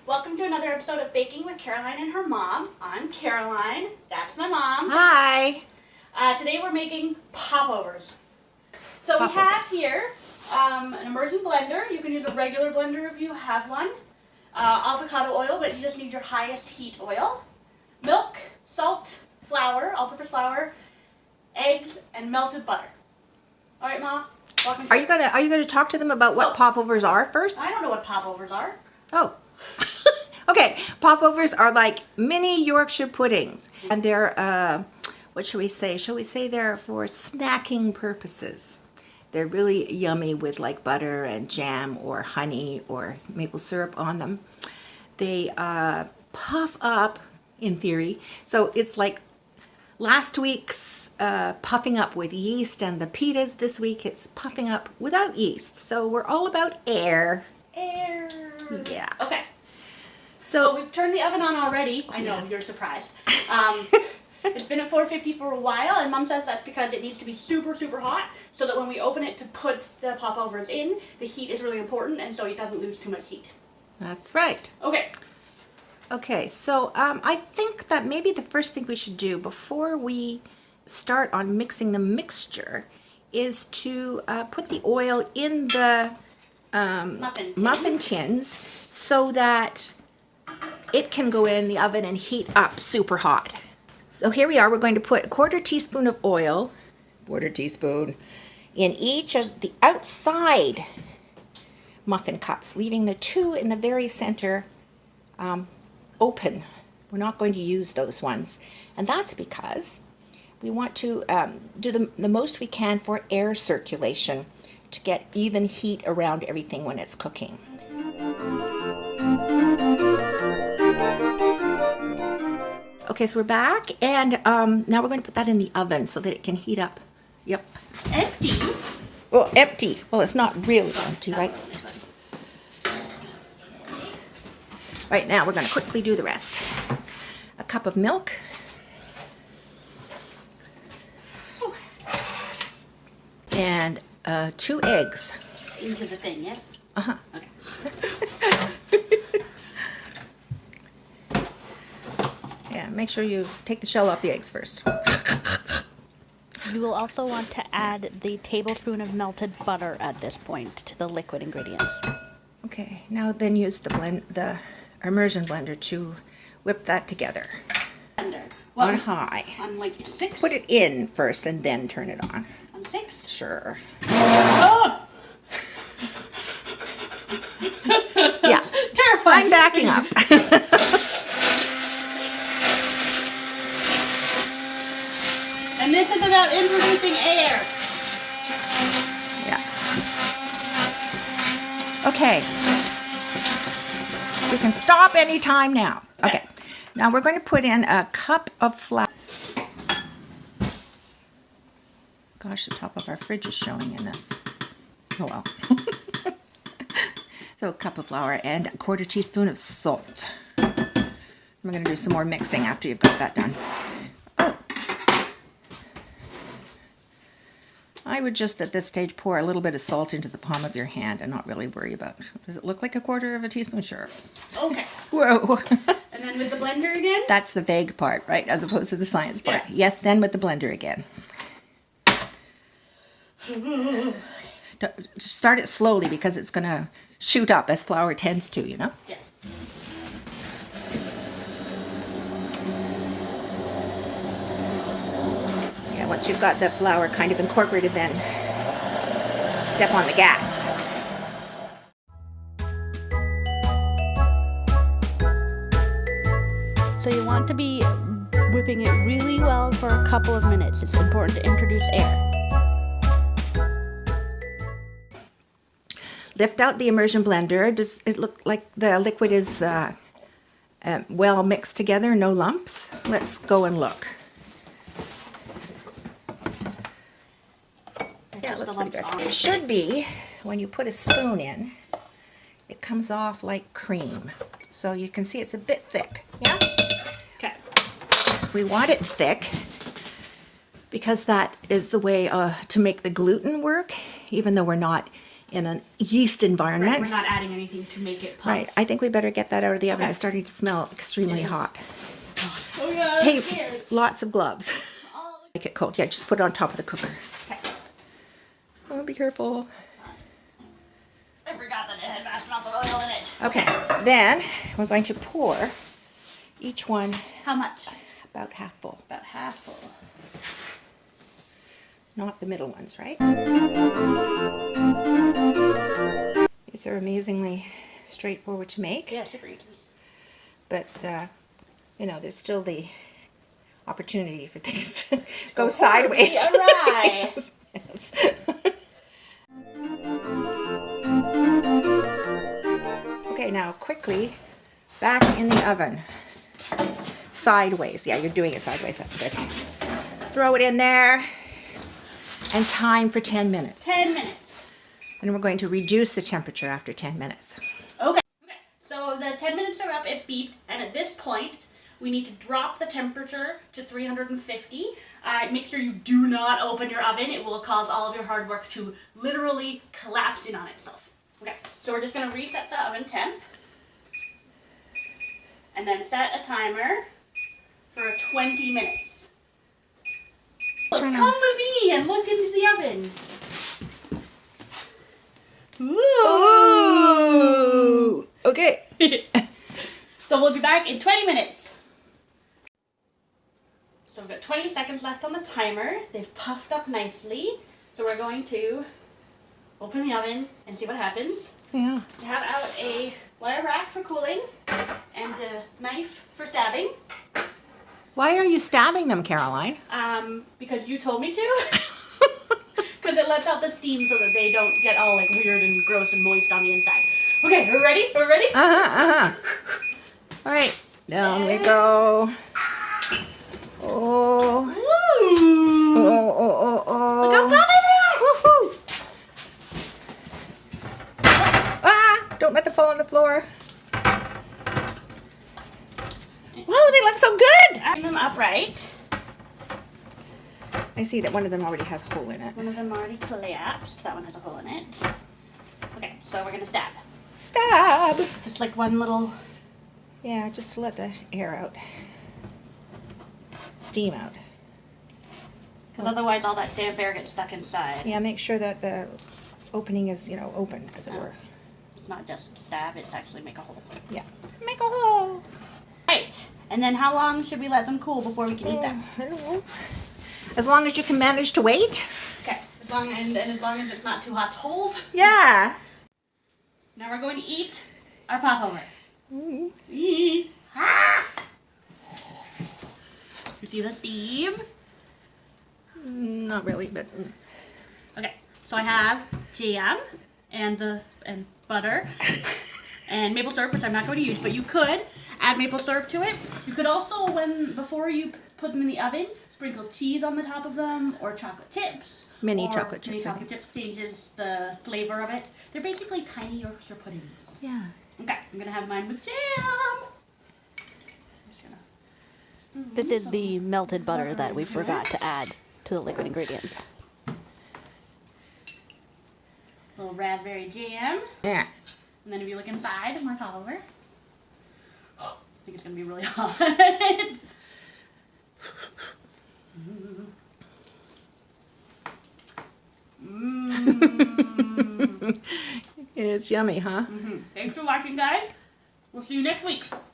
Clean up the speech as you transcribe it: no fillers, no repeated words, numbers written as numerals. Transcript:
Welcome to another episode of Baking with Caroline and her mom. I'm Caroline. That's my mom. Hi. Today we're making popovers. So we have here an immersion blender. You can use a regular blender if you have one. Avocado oil, but you just need your highest heat oil. Milk, salt, flour, all-purpose flour, eggs, and melted butter. All right, Ma. Walk me through. Are you gonna talk to them about what popovers are first? I don't know what popovers are. Oh. Okay, popovers are like mini Yorkshire puddings, and they're what should we say? Shall we say they're for snacking purposes? They're really yummy with like butter and jam or honey or maple syrup on them. They puff up in theory, so it's like last week's puffing up with yeast, and the pitas this week it's puffing up without yeast. So we're all about air. Air. Yeah. Okay. So we've turned the oven on already. I know, you're surprised. It's been at 450 for a while, and Mom says that's because it needs to be super, super hot, so that when we open it to put the popovers in, the heat is really important, and so it doesn't lose too much heat. that's right. Okay. Okay, so I think that maybe the first thing we should do before we start on mixing the mixture is to put the oil in the muffin tins so that it can go in the oven and heat up super hot. So here we are. We're going to put a quarter teaspoon of oil, quarter teaspoon, in each of the outside muffin cups, leaving the two in the very center open. We're not going to use those ones. And that's because we want to do the most we can for air circulation to get even heat around everything when it's cooking. Okay, so we're back, and now we're going to put that in the oven so that it can heat up. Yep. Empty? Well, empty. Well, it's not really empty, right? Right now, we're going to quickly do the rest. A cup of milk. And 2 eggs. Into the thing, yes? Uh-huh. Okay. Yeah, make sure you take the shell off the eggs first. You will also want to add the tablespoon of melted butter at this point to the liquid ingredients. Okay, now then use the immersion blender to whip that together. Blender. On high. On like 6? Put it in first and then turn it on. On 6? Sure. Oh! Yeah. Terrifying. I'm backing up. And this is about introducing air. Yeah. Okay. You can stop anytime now. Okay. Now we're going to put in a cup of flour. Gosh, the top of our fridge is showing in this. Oh well. So a cup of flour and a quarter teaspoon of salt. We're going to do some more mixing after you've got that done. Oh. I would just at this stage pour a little bit of salt into the palm of your hand and not really worry about, does it look like a quarter of a teaspoon? Sure. Okay. Whoa. And then with the blender again? That's the vague part, right? As opposed to the science part. Yeah. Yes, then with the blender again. Start it slowly because it's going to shoot up as flour tends to, you know? Yes. Yeah, once you've got the flour kind of incorporated, then step on the gas. So you want to be whipping it really well for a couple of minutes. It's important to introduce air. Lift out the immersion blender. Does it look like the liquid is well mixed together, no lumps? Let's go and look. Yeah, it looks pretty good. It should be, when you put a spoon in, it comes off like cream. So you can see it's a bit thick, yeah? Okay. We want it thick because that is the way to make the gluten work, even though we're not in a yeast Right, environment. we're not adding anything to make it puff. Right, I think we better get that out of the oven. Okay. It's starting to smell extremely It is. hot. Oh yeah, I'm Hey, scared. lots of gloves. Oh, Make it cold. Yeah, just put it on top of the cooker. okay. Oh, be careful. I forgot that it had vast amounts of oil in it. Okay, then we're going to pour each one How much? about half full. About half full. Not the middle ones, right? These are amazingly straightforward to make, Yeah, super easy. but you know, there's still the opportunity for things to go sideways. Awry. Yes, yes. Okay, now quickly back in the oven. Sideways. Yeah, you're doing it sideways. That's good. Throw it in there and time for 10 minutes. 10 minutes. And we're going to reduce the temperature after 10 minutes. Okay. So the 10 minutes are up, it beeped, and at this point, we need to drop the temperature to 350. Make sure you do not open your oven. It will cause all of your hard work to literally collapse in on itself. Okay, so we're just going to reset the oven temp. And then set a timer for 20 minutes. Look, Turn on. come with me and look into the oven. Ooh. Okay. So we'll be back in 20 minutes. So we've got 20 seconds left on the timer. They've puffed up nicely. So we're going to open the oven and see what happens. Yeah. We have out a wire rack for cooling and a knife for stabbing. Why are you stabbing them, Caroline? Because you told me to. Because it lets out the steam so that they don't get all like weird and gross and moist on the inside. Okay, we're ready? We're ready? All right, down we go. Oh. Woo! Oh. Look how fluffy they are! Woohoo! Ah! Don't let them fall on the floor. Whoa, they look so good! Bring them upright. I see that one of them already has a hole in it. One of them already collapsed. That one has a hole in it. Okay, so we're gonna stab. Stab! Just like one little. Yeah, just to let the air out. Steam out. Because otherwise all that damp air gets stuck inside. Yeah, make sure that the opening is, you know, open, as it were. It's not just stab, it's actually make a hole. Yeah. Make a hole! Right. And then how long should we let them cool before we can eat them? I don't know. As long as you can manage to wait. Okay. As long as it's not too hot to hold. Yeah. Now we're going to eat our popover. Mm. Ah! You see the steam? Not really, but Okay. So I have jam and butter and maple syrup, which I'm not going to use, but you could add maple syrup to it. You could also, before you put them in the oven, sprinkle cheese on the top of them or chocolate chips. Mini Or chocolate mini chips, I chocolate chips changes the flavor of it. They're basically tiny Yorkshire puddings. yeah. Okay, I'm gonna have mine with jam. This is the melted butter that we forgot to add to the liquid ingredients. Little raspberry jam. Yeah. And then if you look inside my popover, I think it's gonna be really hot. It's yummy, huh? Thanks for watching, guys. We'll see you next week.